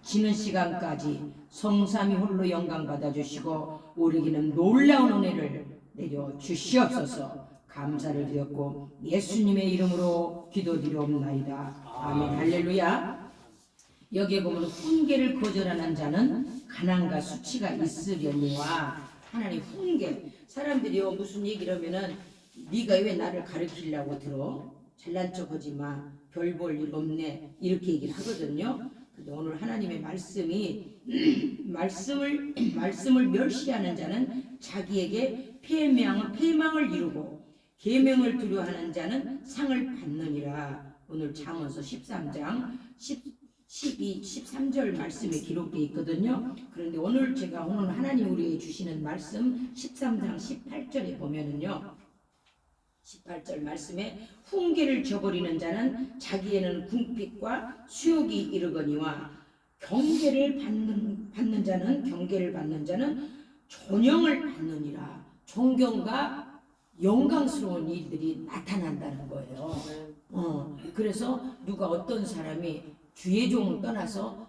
지는 시간까지 성삼위 홀로 영광 받아주시고 우리에게는 놀라운 은혜를 내려 주시옵소서. 감사를 드렸고 예수님의 이름으로 기도드리옵나이다. 아멘. 할렐루야. 여기에 보면 훈계를 거절하는 자는 가난과 수치가 있으려니와 하나님 훈계. 사람들이요 무슨 얘기를 하면은 네가 왜 나를 가르치려고 들어? 잘난 척하지 마. 별 볼 일 없네. 이렇게 얘기를 하거든요. 근데 오늘 하나님의 말씀이 말씀을 멸시하는 자는 자기에게 패망을 이루고 계명을 두려워하는 자는 상을 받느니라. 오늘 잠언서 13장 12, 13절 말씀에 기록되어 있거든요. 그런데 오늘 하나님 우리에게 주시는 말씀 13장 18절에 보면은요. 18절 말씀에 훈계를 저버리는 자는 자기에는 궁핍과 수욕이 이르거니와 경계를 받는 자는 존영을 받느니라. 존경과 영광스러운 일들이 나타난다는 거예요. 그래서 누가 어떤 사람이 주의 종을 떠나서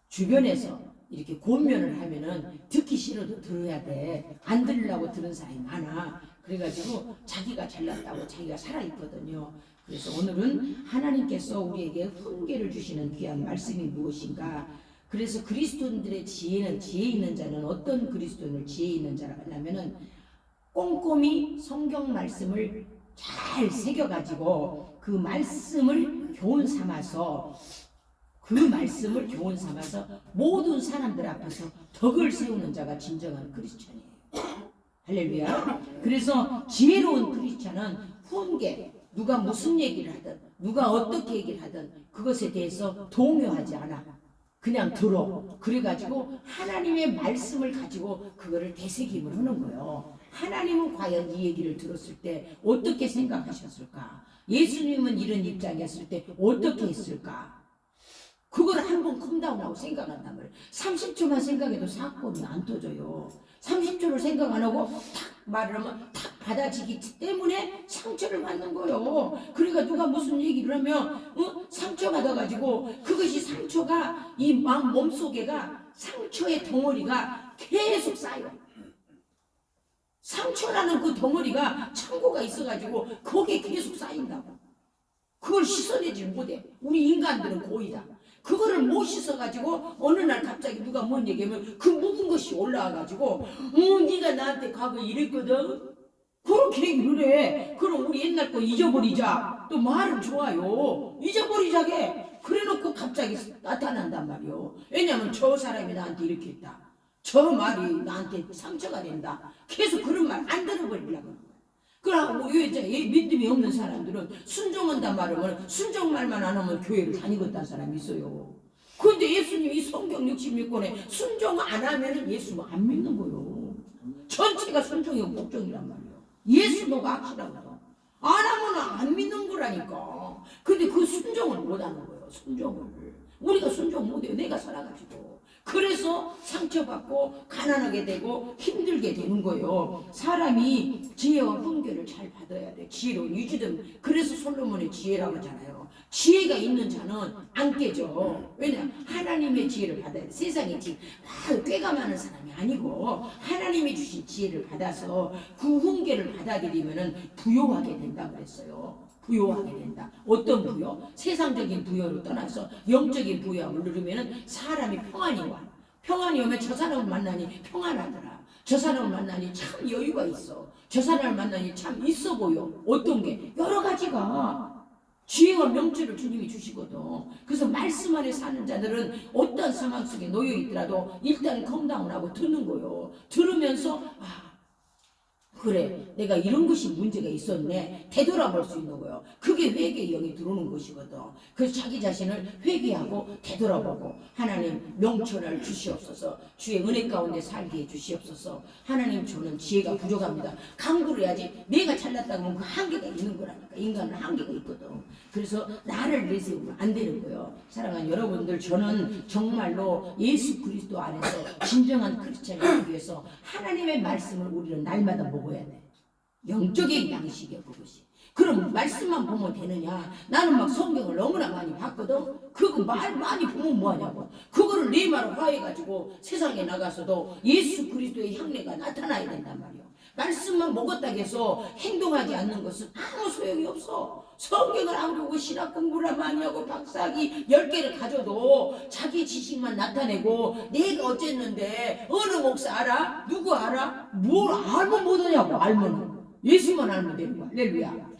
주변에서 이렇게 권면을 하면은 듣기 싫어도 들어야 돼. 안 들으려고 들은 사람이 많아. 그래가지고 자기가 잘났다고 자기가 살아있거든요. 그래서 오늘은 하나님께서 우리에게 훈계를 주시는 귀한 말씀이 무엇인가. 그래서 그리스도인들의 지혜 있는 자는 어떤 그리스도인을 지혜 있는 자라고 하냐면은 꼼꼼히 성경 말씀을 잘 새겨가지고 그 말씀을 교훈 삼아서 모든 사람들 앞에서 덕을 세우는 자가 진정한 크리스찬이에요. 할렐루야. 그래서 지혜로운 크리스찬은 훈계, 누가 무슨 얘기를 하든 누가 어떻게 얘기를 하든 그것에 대해서 동요하지 않아. 그냥 들어. 그래가지고 하나님의 말씀을 가지고 그거를 되새김을 하는 거예요. 하나님은 과연 이 얘기를 들었을 때 어떻게 생각하셨을까? 예수님은 이런 입장이었을 때 어떻게 했을까? 그걸 한번 컴다운하고 생각한단 말이에요. 30초만 생각해도 사건이 안 터져요. 30초를 생각 안 하고 탁 말을 하면 탁 받아지기 때문에 상처를 받는 거예요. 그러니까 누가 무슨 얘기를 하면 상처 받아가지고 그것이 상처가 이 몸속에가 상처의 덩어리가 계속 쌓여. 상처라는 그 덩어리가 창고가 있어가지고 거기에 계속 쌓인다고. 그걸 씻어내지 못해. 우리 인간들은 고이다. 그거를 못 씻어가지고 어느 날 갑자기 누가 뭔 얘기하면 그 묵은 것이 올라와가지고 네가 나한테 과거에 이랬거든. 그렇게 얘기를 해. 그럼 우리 옛날 거 잊어버리자. 또 말은 좋아요. 잊어버리자게. 그래놓고 갑자기 나타난단 말이요. 왜냐면 저 사람이 나한테 이렇게 했다. 저 말이 나한테 상처가 된다. 계속 그런 말 안 들어버리려고. 그러고 믿음이 없는 사람들은 순종한단 말하면 순종 말만 안 하면 교회를 다니겠다는 사람이 있어요. 그런데 예수님이 성경 66권에 순종 안 하면 예수 안 믿는 거예요. 전체가 순종이고 복종이란 말이에요. 예수도 악시라고 안 하면 안 믿는 거라니까. 근데 그 순종을 못 하는 거예요. 순종을 우리가 순종 못해요. 내가 살아가지고. 그래서 상처받고 가난하게 되고 힘들게 되는 거예요. 사람이 지혜와 훈계를 잘 받아야 돼. 지혜로운 유지든. 그래서 솔로몬의 지혜라고 하잖아요. 지혜가 있는 자는 안 깨져. 왜냐? 하나님의 지혜를 받아야 돼. 세상에 지금 꾀가 많은 사람이 아니고 하나님이 주신 지혜를 받아서 그 훈계를 받아들이면 부요하게 된다고 그랬어요. 부요하게 된다. 어떤 부요? 세상적인 부요를 떠나서 영적인 부요함을 누르면 사람이 평안이 와. 평안이 오면 저 사람을 만나니 평안하더라. 저 사람을 만나니 참 여유가 있어. 저 사람을 만나니 참 있어 보여. 어떤 게? 여러 가지가. 지혜와 명철을 주님이 주시거든. 그래서 말씀 안에 사는 자들은 어떤 상황 속에 놓여 있더라도 일단 컴다운하고 듣는 거요. 들으면서 그래, 내가 이런 것이 문제가 있었네. 되돌아볼 수 있는 거예요. 그게 회개의 영이 들어오는 것이거든. 그래서 자기 자신을 회개하고 되돌아보고 하나님 명철을 주시옵소서. 주의 은혜 가운데 살게 해주시옵소서. 하나님 저는 지혜가 부족합니다. 강구를 해야지. 내가 잘났다고 하면 그 한계가 있는 거라니까. 인간은 한계가 있거든. 그래서 나를 내세우면 안 되는 거예요. 사랑하는 여러분들, 저는 정말로 예수 그리스도 안에서 진정한 크리스찬이 되기 위해서 하나님의 말씀을 우리는 날마다 먹어야 돼. 영적인 양식이야 그것이. 그럼 말씀만 보면 되느냐? 나는 막 성경을 너무나 많이 봤거든. 그거 말 많이 보면 뭐하냐고. 그거를 그거를 내말 화해가지고 세상에 나가서도 예수 그리스도의 향내가 나타나야 된단 말이에요. 말씀만 먹었다고 해서 행동하지 않는 것은 아무 소용이 없어. 성경을 안 보고 신학 공부를 많이 하고 박사학위 10개를 가져도 자기 지식만 나타내고 내가 어쨌는데 어느 목사 알아? 누구 알아? 뭘 알면 못하냐고. 알면 예수만 알면 되는 거야. 할렐루야.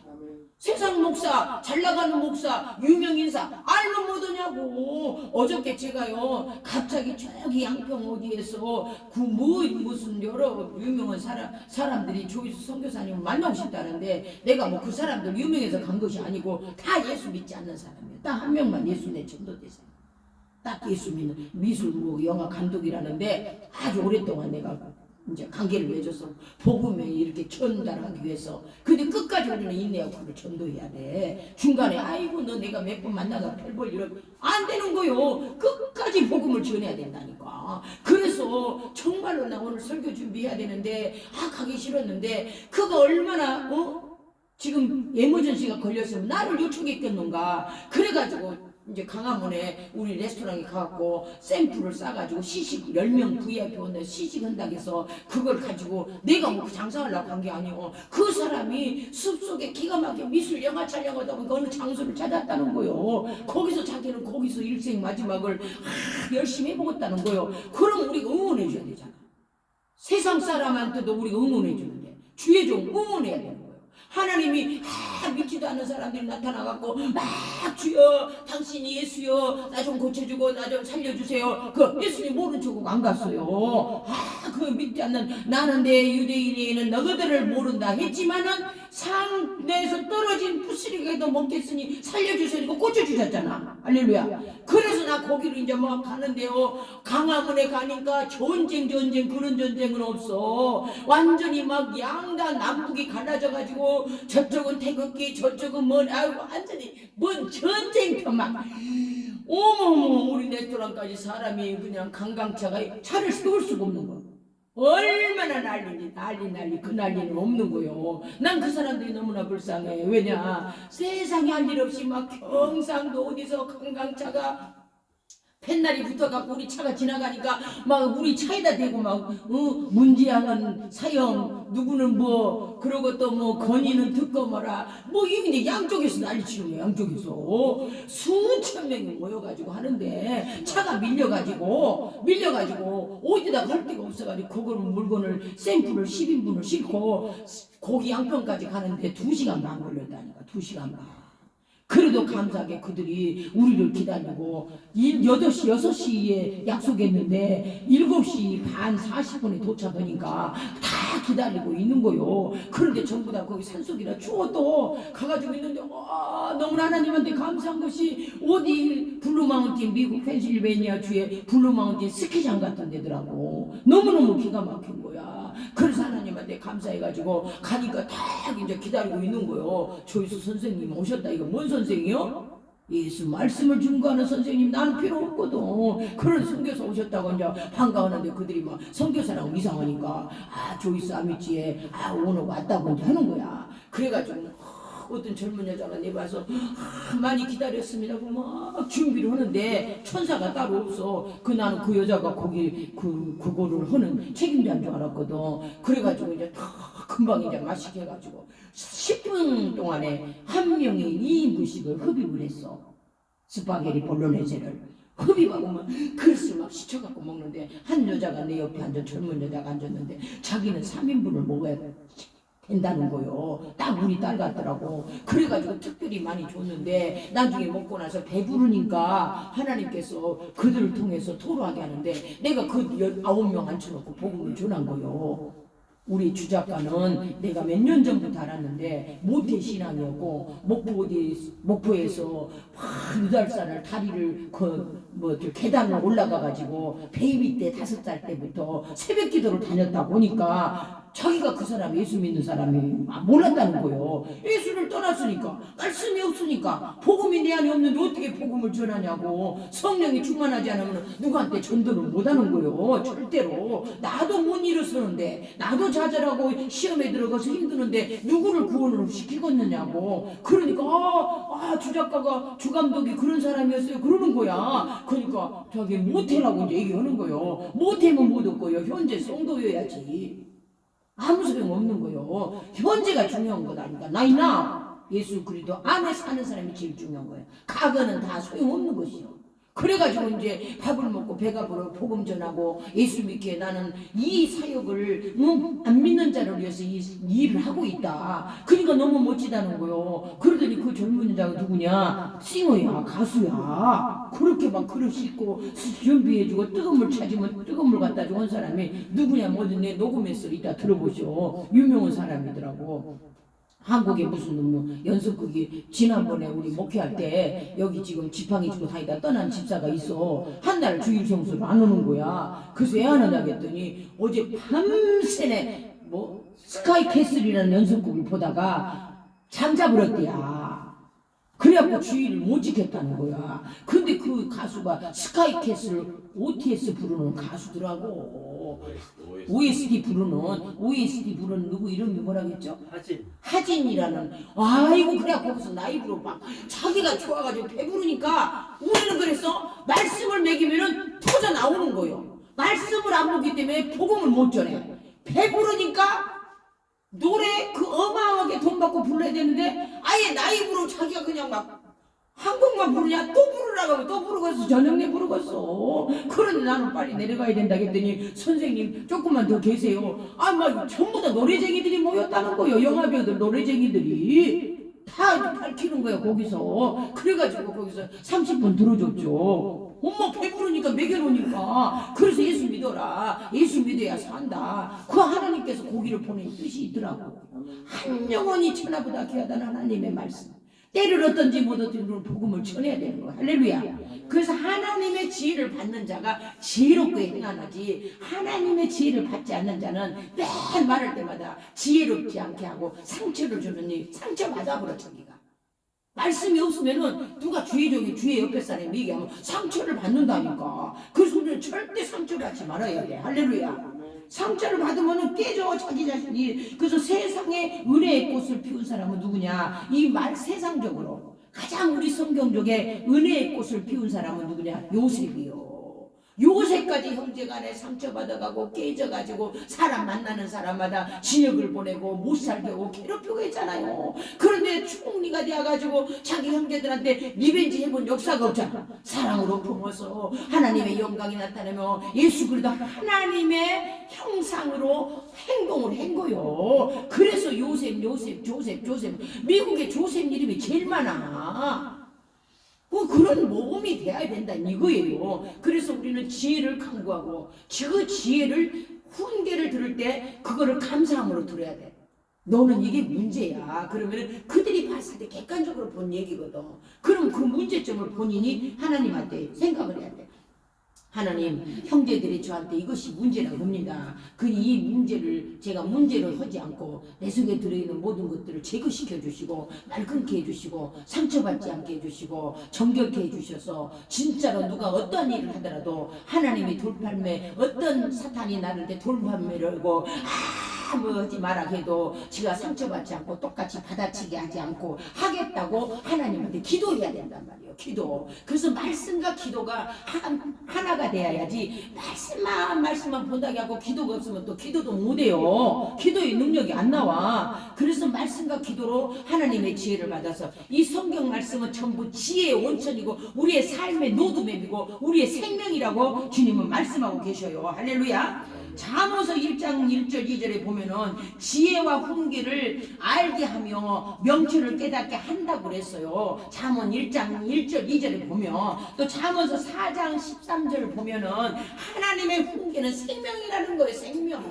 세상 목사, 잘나가는 목사, 유명인사 알면 못하냐고. 어저께 제가요 갑자기 저기 양평 어디에서 무슨 여러 유명한 사람들이 조이수 선교사님을 만나고 싶다는데, 내가 뭐 그 사람들 유명해서 간 것이 아니고 다 예수 믿지 않는 사람이에요. 딱 한 명만 예수 내 전도대상. 딱 예수 믿는 미술 뭐 영화 감독이라는데 아주 오랫동안 내가 이제 관계를 맺어서 복음에 이렇게 전달하기 위해서. 근데 끝까지 우리는 인내하고 그걸 전도해야 돼. 중간에 아이고 너 내가 몇 번 만나가 별볼 이런 안 되는 거요. 끝까지 복음을 전해야 된다니까. 그래서 정말로 나 오늘 설교 준비해야 되는데 가기 싫었는데 그거 얼마나 지금 에머전시가 걸렸으면 나를 요청했겠는가. 그래가지고 이제 강화문에 우리 레스토랑에 가갖고 샘플을 싸가지고 시식 10명 VIP 온데 시식 한다고 해서 그걸 가지고 내가 뭐 장사하려고 한 게 아니고 그 사람이 숲속에 기가 막히게 미술 영화 촬영하다 보니까 어느 장소를 찾았다는 거요. 거기서 자기는 거기서 일생 마지막을 열심히 해보겠다는 거요. 그럼 우리가 응원해 줘야 되잖아. 세상 사람한테도 우리가 응원해 주는데 주의 종 응원해야 되는 거예요. 하나님이 믿지도 않는 사람들이 나타나갖고 막 주여 당신이 예수여 나 좀 고쳐주고 나 좀 살려주세요. 그 예수님 모른 척하고 안 갔어요. 그 믿지 않는 나는 내 유대인에는 너희들을 모른다 했지만은 상내에서 떨어진 부스러기도 먹겠으니 살려주시니까 고쳐주셨잖아. 할렐루야. 그래서 나 거기로 이제 막 가는데요. 강화문에 가니까 전쟁 그런 전쟁은 없어. 완전히 막 양다 남북이 갈라져가지고 저쪽은 태극기 저쪽은 완전히 뭔 전쟁터 막. 어머머 우리 레스토랑까지 사람이 그냥 관광차가 차를 세울 수가 없는 거야. 얼마나 난리 그 난리는 없는 거요. 난 그 사람들이 너무나 불쌍해. 왜냐 세상에 할 일 없이 막 경상도 어디서 관광차가 펜날이 붙어갖고 우리 차가 지나가니까 막 우리 차에다 대고 막 문지양은 사형 누구는 뭐 그러고 또 뭐 건이는 듣고 뭐라 뭐 이게 양쪽에서 난리치는 거야. 양쪽에서 수천 명이 모여가지고 하는데 차가 밀려가지고 어디다 갈 데가 없어가지고 그걸 물건을 샘플을 10인분을 싣고 거기 양평까지 가는데 2시간 반 걸렸다니까. 2시간 반. 그래도 감사하게 그들이 우리를 기다리고 6시에 약속했는데 7시 반 40분에 도착하니까 다 기다리고 있는 거요. 그런데 전부 다 거기 산속이라 추워도 가가지고 있는데 너무나 하나님한테 감사한 것이 어디 블루마운틴 미국 펜실베니아 주에 블루마운틴 스키장 같은 데더라고. 너무너무 기가 막힌 거야. 그래서 하나님한테 감사해가지고 가니까 딱 이제 기다리고 있는 거요. 조이수 선생님 오셨다. 이거 뭔 선생이요? 예수 말씀을 증거하는 선생님. 난 필요 없거든. 그런 선교사 오셨다고 이제 반가워하는데 그들이 막 선교사라고 이상하니까 조이스 아미치에 오늘 왔다고 이제 하는 거야. 그래가지고 어떤 젊은 여자가 내봐서 많이 기다렸습니다. 막 준비를 하는데 천사가 따로 없어. 나는 그 여자가 거기 그거를 하는 책임자인 줄 알았거든. 그래가지고 이제 금방 이제 맛있게 해가지고 10분 동안에 한 명이 2인분씩을 흡입을 했어. 스파게티 볼로네제를 흡입하고 막 그릇을 막 씻어갖고 먹는데 한 여자가 내 옆에 앉아 젊은 여자가 앉았는데 자기는 3인분을 먹어야 된다는 거요. 딱 우리 딸 같더라고. 그래가지고 특별히 많이 줬는데 나중에 먹고 나서 배부르니까 하나님께서 그들을 통해서 토로하게 하는데 내가 그 9명 앉혀놓고 복음을 전한 거요. 우리 주작가는 내가 몇 년 전부터 알았는데 모태 신앙이었고 목포에서 유달산을 다리를 계단을 올라가가지고 베이비 때 5살 때부터 새벽 기도를 다녔다 보니까 자기가 그 사람 예수 믿는 사람이 몰랐다는 거예요. 예수를 떠났으니까 말씀이 없으니까 복음이 내 안에 없는데 어떻게 복음을 전하냐고. 성령이 충만하지 않으면 누구한테 전도를 못하는 거예요. 절대로. 나도 못 일어서는데 나도 좌절하고 시험에 들어가서 힘드는데 누구를 구원을 시키겠느냐고. 그러니까 주작가가 주감독이 그런 사람이었어요 그러는 거야. 그러니까 저기 모태라고 이제 얘기하는 거요. 모태면 못 얻고요. 현재 성도여야지. 아무 소용 없는 거요. 현재가 중요한 거다니까. 나이나 예수 그리스도 안에 사는 사람이 제일 중요한 거예요. 과거는 다 소용없는 것이요. 그래가지고 이제 밥을 먹고 배가 불어 복음 전하고 예수 믿기에 나는 이 사역을 안 믿는 자를 위해서 이 일을 하고 있다. 그러니까 너무 멋지다는 거요. 그러더니 그 젊은 자가 누구냐? 싱어야, 가수야. 그렇게 막 그릇 씻고 준비해주고 뜨거운 물 찾으면 뜨거운 물 갖다 준 사람이 누구냐? 뭐든 내 녹음해서 이따 들어보시오. 유명한 사람이더라고. 한국에 무슨 연습극이 지난번에 우리 목회할 때 여기 지금 지팡이 짚고 다니다 떠난 집사가 있어. 한 달 주일 성수를 안 오는 거야. 그래서 왜 안 하냐 했더니 어제 밤새내 스카이 캐슬이라는 연습극을 보다가 잠자버렸대야. 그래갖고 주일을 못 지켰다는 거야. 근데 그 가수가 스카이 캐슬 OTS 부르는 가수더라고. OST 부르는 누구 이름이 뭐라겠죠? 하진이라는. 아이고 그래갖고 거기서 라이브로 막 자기가 좋아가지고 배부르니까 우리는 그랬어. 말씀을 먹이면은 터져 나오는 거예요. 말씀을 안 먹기 때문에 복음을 못 전해. 배부르니까 노래 그 어마어마하게 돈 받고 불러야 되는데 아예 라이브로 자기가 그냥 막 한 곡만 부르냐 또 부르라고 하면 또 부르겠어. 저녁에 부르겠어. 그런데 나는 빨리 내려가야 된다 했더니 선생님 조금만 더 계세요. 막 전부 다 노래쟁이들이 모였다는 거예요. 영화배우들 노래쟁이들이 다 밝히는 거예요 거기서. 그래가지고 거기서 30분 들어줬죠. 엄마 배부르니까 먹여놓으니까. 그래서 예수 믿어라. 예수 믿어야 산다. 그 하나님께서 고기를 보낸 뜻이 있더라고. 한 영혼이 천하보다 귀하다는 하나님의 말씀. 때를 얻든지 못 얻든지 복음을 전해야 되는 거야. 할렐루야. 그래서 하나님의 지혜를 받는 자가 지혜롭게 행하나지 하나님의 지혜를 받지 않는 자는 맨 말할 때마다 지혜롭지 않게 하고 상처를 주느니 상처 받아버려 자기가. 말씀이 없으면은 누가 주의 옆에 사람이 얘기하면 상처를 받는다니까. 그래서 우리는 절대 상처받지 말아야 돼. 할렐루야. 상처를 받으면 깨져 자기 자신이. 그래서 세상에 은혜의 꽃을 피운 사람은 누구냐? 이 말 세상적으로 가장 우리 성경적에 은혜의 꽃을 피운 사람은 누구냐? 요셉이요. 요새까지 형제간에 상처받아가고 깨져가지고 사람 만나는 사람마다 진역을 보내고 못 살게 하고 괴롭히고 했잖아요. 그런데 총리가 되어가지고 자기 형제들한테 리벤지 해본 역사가 없잖아. 사랑으로 품어서 하나님의 영광이 나타나며 예수 그리스도 하나님의 형상으로 행동을 한 거요. 그래서 조셉 미국에 조셉 이름이 제일 많아. 그런 모범이 돼야 된다 이거예요. 그래서 우리는 지혜를 강구하고 그 지혜를 훈계를 들을 때 그거를 감사함으로 들어야 돼. 너는 이게 문제야. 그러면 그들이 봤을 때 객관적으로 본 얘기거든. 그럼 그 문제점을 본인이 하나님한테 생각을 해야 돼. 하나님, 형제들이 저한테 이것이 문제라고 봅니다. 이 문제를 제가 문제로 하지 않고 내 속에 들어있는 모든 것들을 제거시켜 주시고 말 끊게 해주시고 상처받지 않게 해주시고 정결케 해주셔서 진짜로 누가 어떤 일을 하더라도 하나님이 돌팔매 어떤 사탄이 나를 때 돌팔매를 하고 뭐 하지 마라 해도 지가 상처받지 않고 똑같이 받아치게 하지 않고 하겠다고 하나님한테 기도해야 된단 말이에요. 기도. 그래서 말씀과 기도가 하나가 돼야지 말씀만 본다고 하고 기도가 없으면 또 기도도 못해요. 기도의 능력이 안 나와. 그래서 말씀과 기도로 하나님의 지혜를 받아서 이 성경 말씀은 전부 지혜의 원천이고 우리의 삶의 로드맵이고 우리의 생명이라고 주님은 말씀하고 계셔요. 할렐루야. 잠언서 1장 1절 2절에 보면은 지혜와 훈계를 알게 하며 명철을 깨닫게 한다고 그랬어요. 잠언 1장 1절 2절에 보면 또 잠언서 4장 13절 보면은 하나님의 훈계는 생명이라는 거예요. 생명.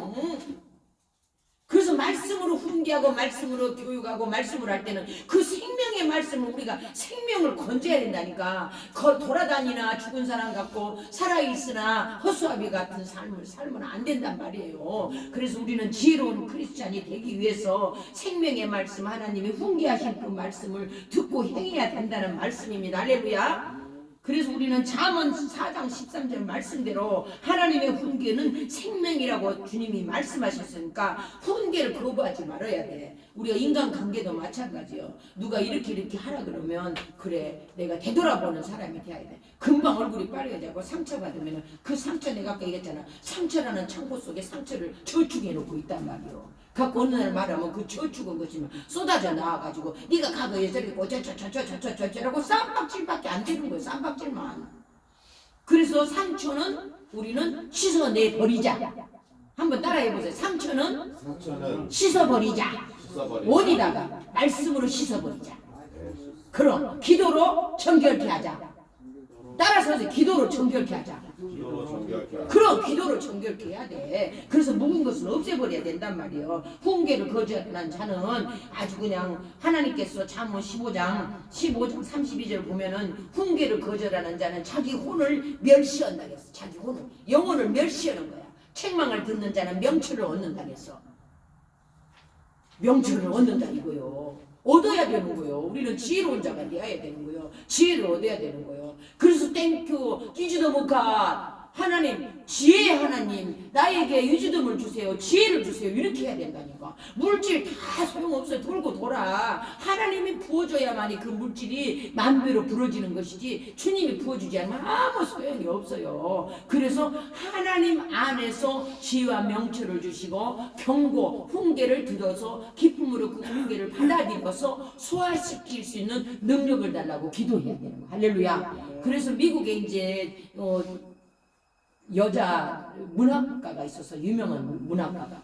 그래서 말씀으로 훈계하고 말씀으로 교육하고 말씀을 할 때는 그 생명의 말씀을 우리가 생명을 건져야 된다니까. 돌아다니나 죽은 사람 같고 살아있으나 허수아비 같은 삶을 살면 안 된단 말이에요. 그래서 우리는 지혜로운 크리스찬이 되기 위해서 생명의 말씀 하나님이 훈계하신 그 말씀을 듣고 행해야 된다는 말씀입니다. 할렐루야. 그래서 우리는 잠언 4장 13절 말씀대로 하나님의 훈계는 생명이라고 주님이 말씀하셨으니까 훈계를 거부하지 말아야 돼. 우리가 인간관계도 마찬가지요. 누가 이렇게 하라 그러면 그래 내가 되돌아보는 사람이 돼야 돼. 금방 얼굴이 빨개지고 상처받으면 그 상처 내가 아까 얘기했잖아. 상처라는 창고 속에 상처를 저축해 놓고 있단 말이요. 갖고 어느 날 말하면 그 저축은 것이면 쏟아져 나와가지고 네가 가고 예절이고 저라고 쌈박질밖에 안 되는 거예요. 쌈박질만. 그래서 상처는 우리는 씻어내버리자. 한번 따라해보세요. 상처는 씻어버리자. 어디다가? 말씀으로 씻어버리자. 그럼 기도로 정결케 하자. 따라서 기도로 정결케 하자. 그럼 기도로 정결케 해야 돼. 그래서 묵은 것을 없애버려야 된단 말이에요. 훈계를 거절한 자는 아주 그냥 하나님께서 잠언 15장 32절 보면은 훈계를 거절하는 자는 자기 혼을 멸시한다 그랬어. 자기 혼을 영혼을 멸시하는 거야. 책망을 듣는 자는 명철을 얻는다 그랬어. 명철을 얻는다 이거요. 얻어야 되는 거요. 우리는 지혜로운 자가 되어야 되는 거요. 지혜를 얻어야 되는 거요. 그래서 땡큐 유지도목가 하나님 지혜 하나님 나에게 유지dom을 주세요. 지혜를 주세요. 이렇게 해야 된다니까. 물질 다 소용없어요. 돌고 돌아. 하나님이 부어줘야만이 그 물질이 만배로 불어지는 것이지 주님이 부어주지 않으면 아무 소용이 없어요. 그래서 하나님 안에서 지혜와 명철을 주시고 경고 훈계를 들어서 기쁨으로 그 훈계를 받아들여서 소화시킬 수 있는 능력을 달라고 기도해야 되는 거. 할렐루야. 그래서 미국에 이제 여자 문학가가 있어서 유명한 문학가가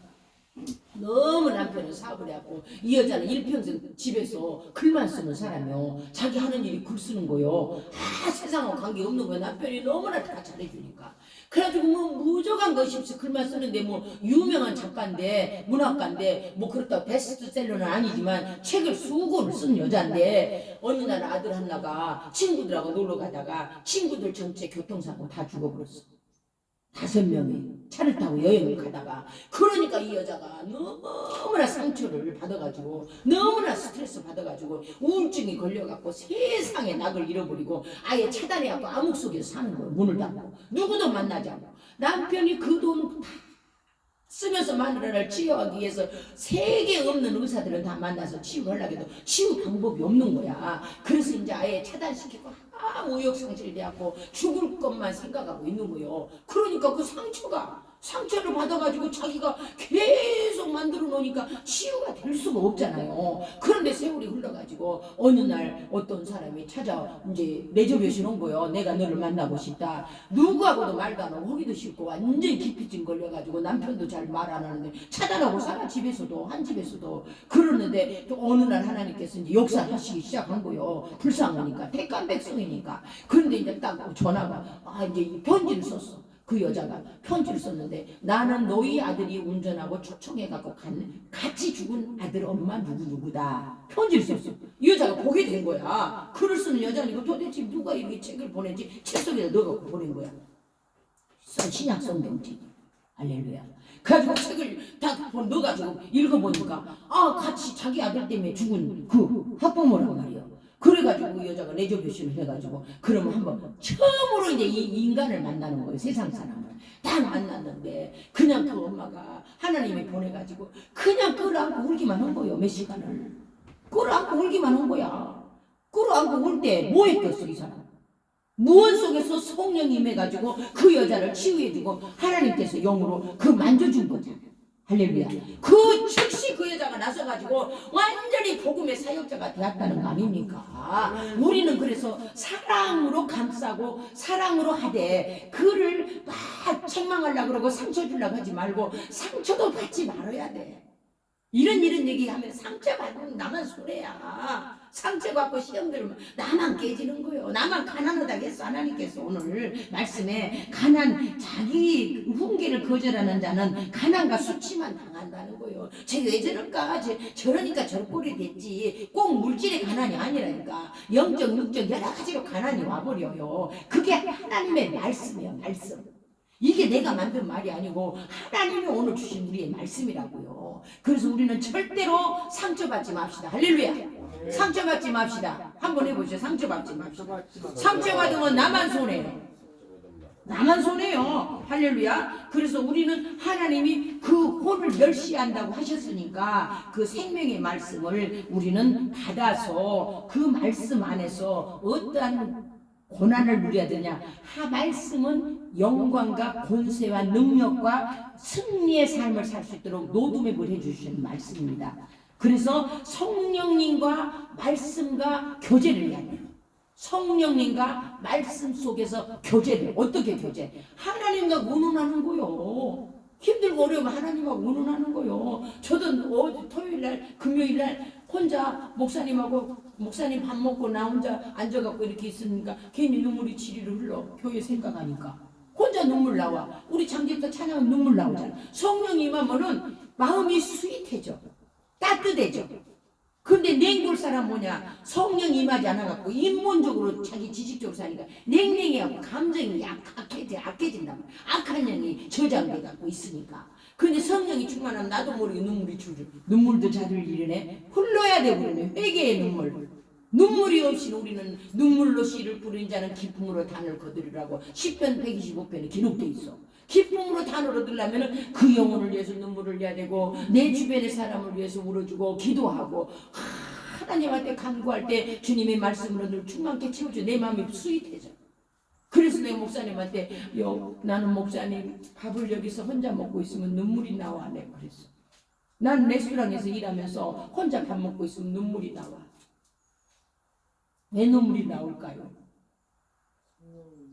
너무 남편은 사업을 해갖고 이 여자는 일평생 집에서 글만 쓰는 사람이요. 자기 하는 일이 글 쓰는 거요. 세상하고 관계없는 거예요. 남편이 너무나 다 잘해주니까. 그래가지고 뭐 무적한 것이 없이 글만 쓰는데 뭐 유명한 작가인데 문학가인데 뭐 그렇다고 베스트셀러는 아니지만 책을 수권을 쓴 여자인데 어느 날 아들 하나가 친구들하고 놀러 가다가 친구들 전체 교통사고 다 죽어버렸어. 5명이 차를 타고 여행을 가다가 그러니까 이 여자가 너무나 상처를 받아가지고 너무나 스트레스 받아가지고 우울증이 걸려갖고 세상에 낙을 잃어버리고 아예 차단해갖고 암흑 속에서 사는 거예요. 문을 닫고 누구도 만나지 않고 남편이 그 돈 다 쓰면서 마누라를 치유하기 위해서 세계 없는 의사들은 다 만나서 치유하려고 해도 치유 방법이 없는 거야. 그래서 이제 아예 차단시키고 아무 의욕상실이 돼갖고 죽을 것만 생각하고 있는 거예요. 그러니까 그 상처를 받아가지고 자기가 계속 만들어 놓으니까 치유가 될 수가 없잖아요. 그런데 세월이 흘러가지고 어느 날 어떤 사람이 찾아 이제 내조벼신 온 거예요. 내가 너를 만나고 싶다. 누구하고도 말도 안 하고 허기도 싫고 완전히 기피증 걸려가지고 남편도 잘 말 안 하는데 차단하고 살아. 집에서도 한 집에서도. 그러는데 또 어느 날 하나님께서 이제 역사하시기 시작한 거예요. 불쌍하니까 택한 백성이니까. 그런데 이제 딱 전화가 이제 이 편지를 썼어. 그 여자가 편지를 썼는데 나는 너희 아들이 운전하고 초청해갖고 같이 죽은 아들 엄마 누구누구다. 편지를 썼어. 이 여자가 보게 된 거야. 글을 쓰는 여자는 이거 도대체 누가 이렇게 책을 보낸지 책 속에다 넣어갖고 보낸 거야. 신약 성경책. 할렐루야. 그래가지고 책을 다 넣어가지고 읽어보니까 같이 자기 아들 때문에 죽은 그 학부모란 말이야. 그래가지고 이 여자가 내조교신을 해가지고 그러면 한번 처음으로 이제 이 인간을 만나는 거예요. 세상 사람을 딱 만났는데 그냥 그 엄마가 하나님이 보내가지고 그냥 끌어안고 울기만 한 거예요. 몇 시간을 끌어안고 울기만 한 거야. 끌어안고 울 때 뭐 했겠어 이 사람? 무언 속에서 성령이 임해가지고 그 여자를 치유해주고 하나님께서 영으로 그 만져준 거잖아. 할렐루야. 그 즉시 그 여자가 나서가지고 완전히 복음의 사역자가 되었다는 거 아닙니까? 우리는 그래서 사랑으로 감싸고 사랑으로 하되 그를 막 책망하려고 그러고 상처 주려고 하지 말고 상처도 받지 말아야 돼. 이런 얘기하면 상처 받으면 나만 손해야. 상처 받고 시험 들으면 나만 깨지는 거예요. 나만 가난하다고 했어. 하나님께서 오늘 말씀에 자기 훈계를 거절하는 자는 가난과 수치만 당한다는 거예요. 쟤 왜 저럴까? 저러니까 저런 꼴이 됐지. 꼭 물질의 가난이 아니라니까. 영적, 육적 여러 가지로 가난이 와버려요. 그게 하나님의 말씀이에요. 말씀. 이게 내가 만든 말이 아니고 하나님이 오늘 주신 우리의 말씀이라고요. 그래서 우리는 절대로 상처받지 맙시다. 할렐루야. 상처받지 맙시다. 한번 해보시죠. 상처받지 맙시다. 상처받으면 나만 손해요. 나만 손해요. 할렐루야. 그래서 우리는 하나님이 그 혼을 멸시한다고 하셨으니까 그 생명의 말씀을 우리는 받아서 그 말씀 안에서 어떠한 고난을 누려야 되냐. 말씀은 영광과 권세와 능력과 승리의 삶을 살 수 있도록 노드맵을 해주시는 말씀입니다. 그래서 성령님과 말씀과 교제를 해야 돼요. 성령님과 말씀 속에서 교제를. 어떻게 교제? 하나님과 의논하는 거요. 힘들고 어려우면 하나님하고 의논하는 거요. 저도 토요일날 금요일날 혼자 목사님 밥 먹고 나 혼자 앉아갖고 이렇게 있으니까 괜히 눈물이 지리를 흘러. 교회 생각하니까 혼자 눈물 나와. 우리 장집도 찬양은 눈물 나오잖아. 성령이 임하면은 마음이 스윗해져, 따뜻해져. 근데 냉골 사람 뭐냐? 성령 임하지 않아갖고 인본적으로 자기 지식적으로 사니까 냉랭해갖고 감정이 약해진단 말이야. 악한 영이 저장돼갖고 있으니까. 근데 성령이 충만하면 나도 모르게 눈물이 줄줄. 눈물도 자들 일이네. 흘러야 돼. 우리는 회개의 눈물. 눈물이 없이 우리는 눈물로 씨를 뿌린 자는 기쁨으로 단을 거두리라고 10편 125편에 기록돼 있어. 기쁨으로 단을 얻으려면 그 영혼을 위해서 눈물을 흘려야 되고 내 주변의 사람을 위해서 울어주고 기도하고 하나님한테 간구할 때 주님의 말씀으로 늘 충만케 채워줘. 내 마음이 스윗해져. 그래서 내가 목사님한테 나는 목사님 밥을 여기서 혼자 먹고 있으면 눈물이 나와. 내가 그랬어. 난 레스토랑에서 일하면서 혼자 밥 먹고 있으면 눈물이 나와. 왜 눈물이 나올까요?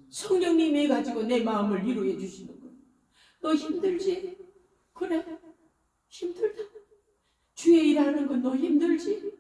성령님이 가지고 내 마음을 위로해 주시는 거예요. 너 힘들지? 그래. 힘들다. 주의 일하는 건 너 힘들지?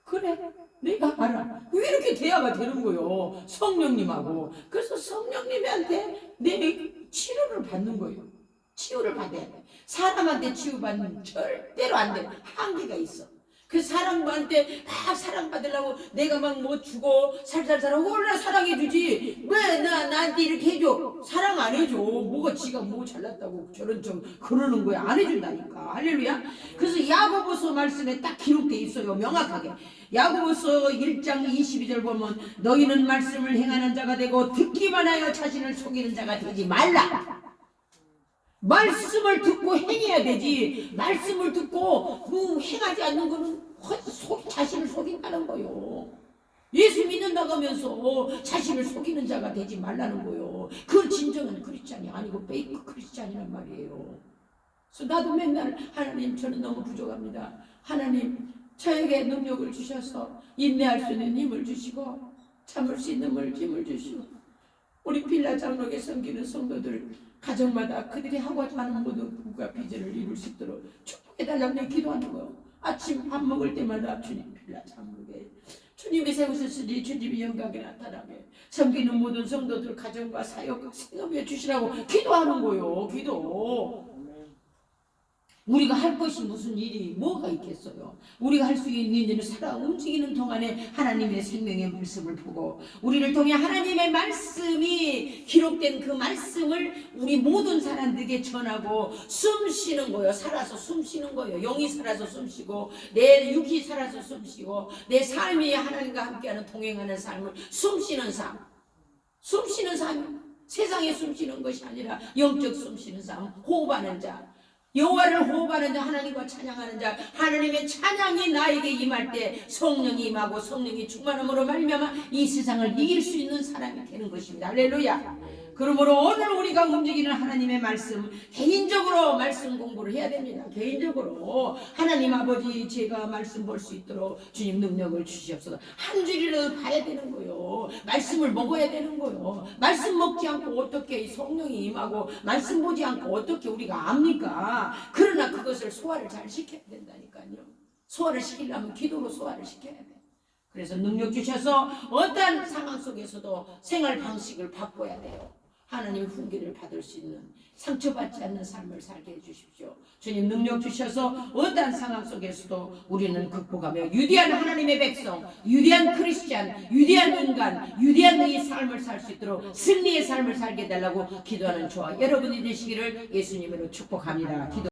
그래. 내가 알아. 왜 이렇게 대화가 되는 거예요? 성령님하고. 그래서 성령님한테 내 치료를 받는 거예요. 치유를 받아야 돼. 사람한테 치유받는 절대로 안 돼. 한계가 있어. 그 사람한테 막 사랑받으려고 내가 막 뭐 주고 살살살하고 얼마나 사랑해주지. 왜 나한테 이렇게 해줘? 사랑 안 해줘. 뭐가 지가 뭐 잘났다고 저런 좀 그러는 거야. 안 해준다니까. 할렐루야. 그래서 야고보서 말씀에 딱 기록돼 있어요. 명확하게. 야고보서 1장 22절 보면 너희는 말씀을 행하는 자가 되고 듣기만 하여 자신을 속이는 자가 되지 말라. 말씀을 듣고 행해야 되지. 말씀을 듣고 행하지 않는 거는 자신을 속인다는 거요. 예수 믿는다고 하면서 자신을 속이는 자가 되지 말라는 거요. 그 진정한 크리스찬이 아니고 페이크 크리스찬이란 말이에요. 그래서 나도 맨날 하나님 저는 너무 부족합니다. 하나님 저에게 능력을 주셔서 인내할 수 있는 힘을 주시고 참을 수 있는 힘을 주시고 우리 빌라 장로에 섬기는 성도들 가정마다 그들이 하고자 하는 모든 부가 비전을 이룰 수 있도록 축복해달라고 기도하는 거예요. 아침 밥 먹을 때마다 주님 빌라 장로에 주님이 세우셨으니 주님이 영광에 나타나게 섬기는 모든 성도들 가정과 사역과 생업에 주시라고 기도하는 거예요. 기도. 우리가 할 것이 무슨 일이 뭐가 있겠어요. 우리가 할 수 있는 일은 살아 움직이는 동안에 하나님의 생명의 말씀을 보고 우리를 통해 하나님의 말씀이 기록된 그 말씀을 우리 모든 사람들에게 전하고 숨 쉬는 거예요. 살아서 숨 쉬는 거예요. 영이 살아서 숨 쉬고 내 육이 살아서 숨 쉬고 내 삶이 하나님과 함께하는 동행하는 삶을 숨 쉬는 삶. 숨 쉬는 삶. 세상에 숨 쉬는 것이 아니라 영적 숨 쉬는 삶. 호흡하는 자. 여호와를 호흡하는 자, 하나님과 찬양하는 자, 하나님의 찬양이 나에게 임할 때 성령이 임하고 성령이 충만함으로 말미암아 이 세상을 이길 수 있는 사람이 되는 것입니다. 할렐루야. 그러므로 오늘 우리가 움직이는 하나님의 말씀, 개인적으로 말씀 공부를 해야 됩니다. 개인적으로 하나님 아버지 제가 말씀 볼 수 있도록 주님 능력을 주시옵소서. 한 줄이라도 봐야 되는 거요. 말씀을 먹어야 되는 거요. 말씀 먹지 않고 어떻게 성령이 임하고 말씀 보지 않고 어떻게 우리가 압니까? 그러나 그것을 소화를 잘 시켜야 된다니까요. 소화를 시키려면 기도로 소화를 시켜야 돼. 그래서 능력 주셔서 어떤 상황 속에서도 생활 방식을 바꿔야 돼요. 하나님의 훈계를 받을 수 있는 상처받지 않는 삶을 살게 해주십시오. 주님 능력 주셔서 어떠한 상황 속에서도 우리는 극복하며 위대한 하나님의 백성, 위대한 크리스찬, 위대한 인간, 위대한 이 삶을 살 수 있도록 승리의 삶을 살게 해달라고 기도하는 저와 여러분이 되시기를 예수님으로 축복합니다. 기도.